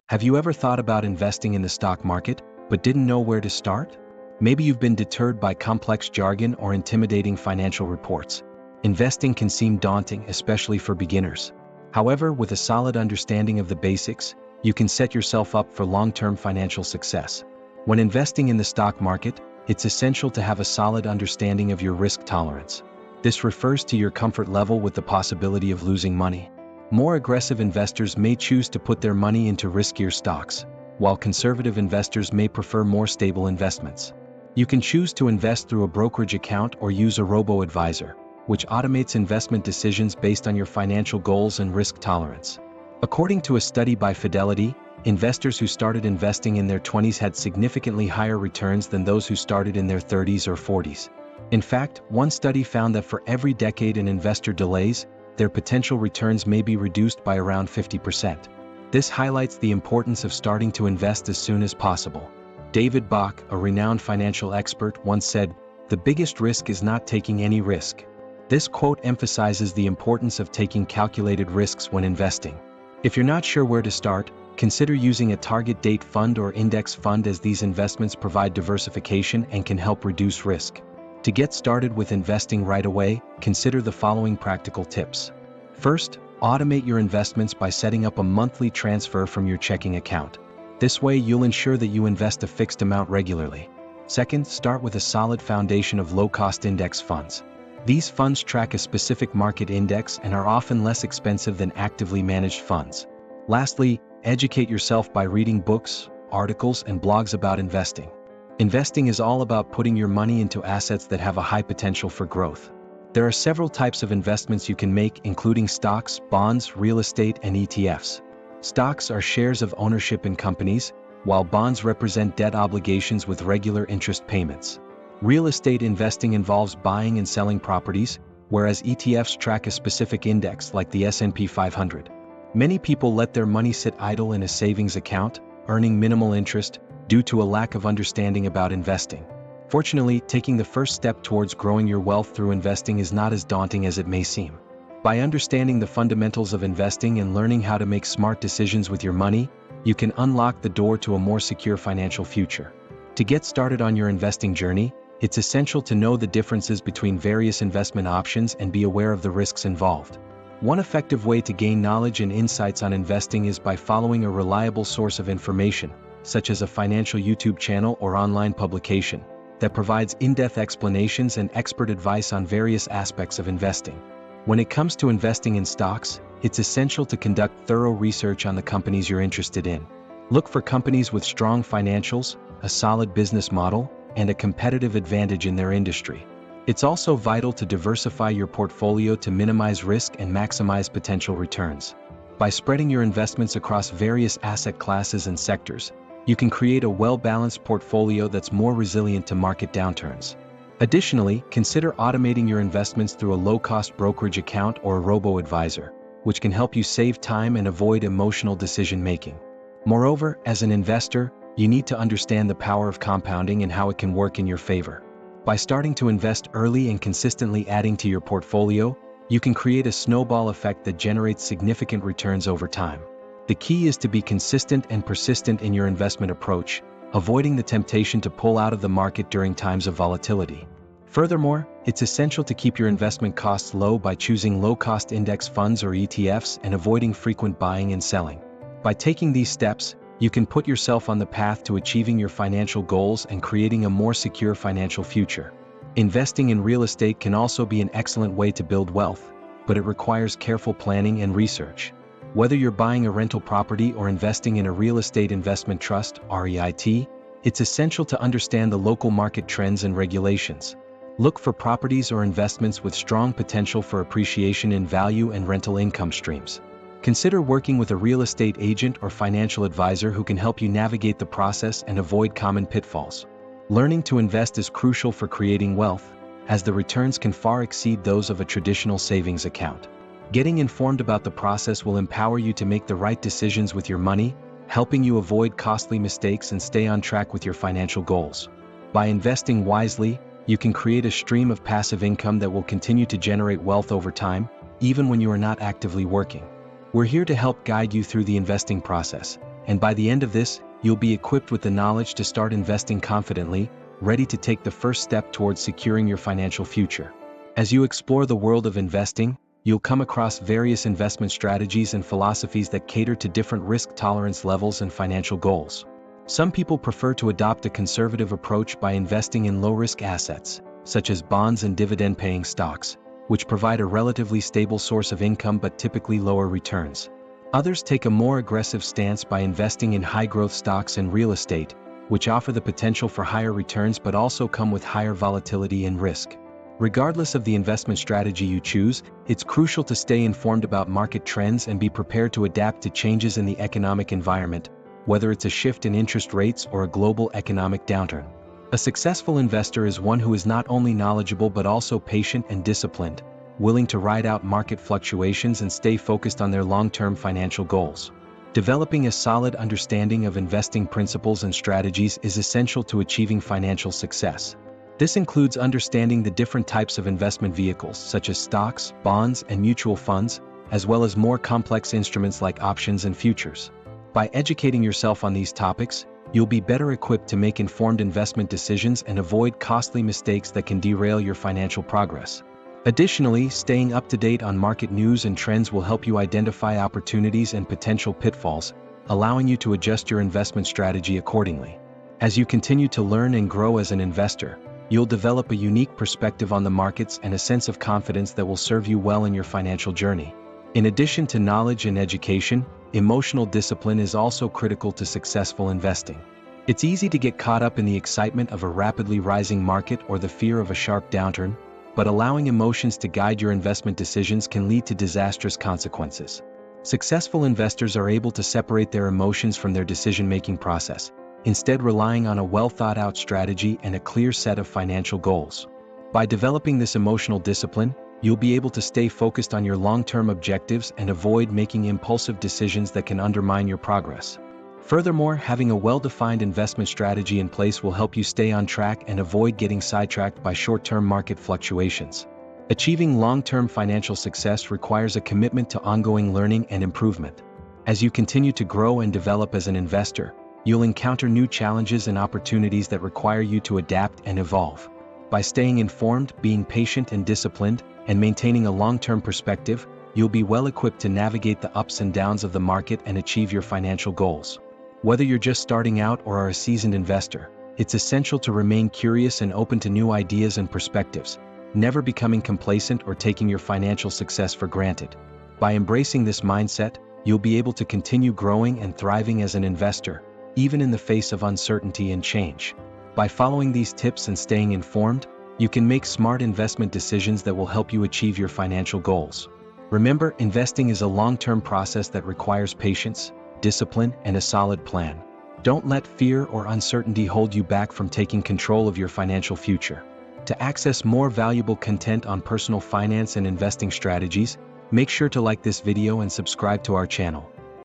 Have you ever thought about investing in the stock market, but didn't know where to start? Maybe you've been deterred by complex jargon or intimidating financial reports. Investing can seem daunting, especially for beginners. However, with a solid understanding of the basics, you can set yourself up for long-term financial success. When investing in the stock market, it's essential to have a solid understanding of your risk tolerance. This refers to your comfort level with the possibility of losing money. More aggressive investors may choose to put their money into riskier stocks, while conservative investors may prefer more stable investments. You can choose to invest through a brokerage account or use a robo-advisor, which automates investment decisions based on your financial goals and risk tolerance. According to a study by Fidelity, investors who started investing in their 20s had significantly higher returns than those who started in their 30s or 40s. In fact, one study found that for every decade an investor delays, their potential returns may be reduced by around 50%. This highlights the importance of starting to invest as soon as possible. David Bach, a renowned financial expert, once said, "The biggest risk is not taking any risk." This quote emphasizes the importance of taking calculated risks when investing. If you're not sure where to start, consider using a target date fund or index fund, as these investments provide diversification and can help reduce risk. To get started with investing right away, consider the following practical tips. First, automate your investments by setting up a monthly transfer from your checking account. This way you'll ensure that you invest a fixed amount regularly. Second, start with a solid foundation of low-cost index funds. These funds track a specific market index and are often less expensive than actively managed funds. Lastly, educate yourself by reading books, articles, and blogs about investing. Investing is all about putting your money into assets that have a high potential for growth. There are several types of investments you can make, including stocks, bonds, real estate, and ETFs. Stocks are shares of ownership in companies, while bonds represent debt obligations with regular interest payments. Real estate investing involves buying and selling properties, whereas ETFs track a specific index like the S&P 500. Many people let their money sit idle in a savings account, earning minimal interest, due to a lack of understanding about investing. Fortunately, taking the first step towards growing your wealth through investing is not as daunting as it may seem. By understanding the fundamentals of investing and learning how to make smart decisions with your money, you can unlock the door to a more secure financial future. To get started on your investing journey, it's essential to know the differences between various investment options and be aware of the risks involved. One effective way to gain knowledge and insights on investing is by following a reliable source of information, such as a financial YouTube channel or online publication, that provides in-depth explanations and expert advice on various aspects of investing. When it comes to investing in stocks, it's essential to conduct thorough research on the companies you're interested in. Look for companies with strong financials, a solid business model, and a competitive advantage in their industry. It's also vital to diversify your portfolio to minimize risk and maximize potential returns. By spreading your investments across various asset classes and sectors, you can create a well-balanced portfolio that's more resilient to market downturns. Additionally, consider automating your investments through a low-cost brokerage account or a robo-advisor, which can help you save time and avoid emotional decision-making. Moreover, as an investor, you need to understand the power of compounding and how it can work in your favor. By starting to invest early and consistently adding to your portfolio, you can create a snowball effect that generates significant returns over time. The key is to be consistent and persistent in your investment approach, avoiding the temptation to pull out of the market during times of volatility. Furthermore, it's essential to keep your investment costs low by choosing low-cost index funds or ETFs and avoiding frequent buying and selling. By taking these steps, you can put yourself on the path to achieving your financial goals and creating a more secure financial future. Investing in real estate can also be an excellent way to build wealth, but it requires careful planning and research. Whether you're buying a rental property or investing in a real estate investment trust (REIT), it's essential to understand the local market trends and regulations. Look for properties or investments with strong potential for appreciation in value and rental income streams. Consider working with a real estate agent or financial advisor who can help you navigate the process and avoid common pitfalls. Learning to invest is crucial for creating wealth, as the returns can far exceed those of a traditional savings account. Getting informed about the process will empower you to make the right decisions with your money, helping you avoid costly mistakes and stay on track with your financial goals. By investing wisely, you can create a stream of passive income that will continue to generate wealth over time, even when you are not actively working. We're here to help guide you through the investing process, And by the end of this, you'll be equipped with the knowledge to start investing confidently, ready to take the first step towards securing your financial future. As you explore the world of investing, you'll come across various investment strategies and philosophies that cater to different risk tolerance levels and financial goals. Some people prefer to adopt a conservative approach by investing in low-risk assets, such as bonds and dividend-paying stocks, which provide a relatively stable source of income but typically lower returns. Others take a more aggressive stance by investing in high-growth stocks and real estate, which offer the potential for higher returns but also come with higher volatility and risk. Regardless of the investment strategy you choose, it's crucial to stay informed about market trends and be prepared to adapt to changes in the economic environment, whether it's a shift in interest rates or a global economic downturn. A successful investor is one who is not only knowledgeable but also patient and disciplined, willing to ride out market fluctuations and stay focused on their long-term financial goals. Developing a solid understanding of investing principles and strategies is essential to achieving financial success. This includes understanding the different types of investment vehicles, such as stocks, bonds, and mutual funds, as well as more complex instruments like options and futures. By educating yourself on these topics, you'll be better equipped to make informed investment decisions and avoid costly mistakes that can derail your financial progress. Additionally, staying up to date on market news and trends will help you identify opportunities and potential pitfalls, allowing you to adjust your investment strategy accordingly. As you continue to learn and grow as an investor, you'll develop a unique perspective on the markets and a sense of confidence that will serve you well in your financial journey. In addition to knowledge and education, emotional discipline is also critical to successful investing. It's easy to get caught up in the excitement of a rapidly rising market or the fear of a sharp downturn, but allowing emotions to guide your investment decisions can lead to disastrous consequences. Successful investors are able to separate their emotions from their decision-making process, instead relying on a well-thought-out strategy and a clear set of financial goals. By developing this emotional discipline, you'll be able to stay focused on your long-term objectives and avoid making impulsive decisions that can undermine your progress. Furthermore, having a well-defined investment strategy in place will help you stay on track and avoid getting sidetracked by short-term market fluctuations. Achieving long-term financial success requires a commitment to ongoing learning and improvement. As you continue to grow and develop as an investor, you'll encounter new challenges and opportunities that require you to adapt and evolve. By staying informed, being patient and disciplined, and maintaining a long-term perspective, you'll be well equipped to navigate the ups and downs of the market and achieve your financial goals. Whether you're just starting out or are a seasoned investor, it's essential to remain curious and open to new ideas and perspectives, never becoming complacent or taking your financial success for granted. By embracing this mindset, you'll be able to continue growing and thriving as an investor, even in the face of uncertainty and change. By following these tips and staying informed, you can make smart investment decisions that will help you achieve your financial goals. Remember, investing is a long-term process that requires patience, discipline, and a solid plan. Don't let fear or uncertainty hold you back from taking control of your financial future. To access more valuable content on personal finance and investing strategies, make sure to like this video and subscribe to our channel.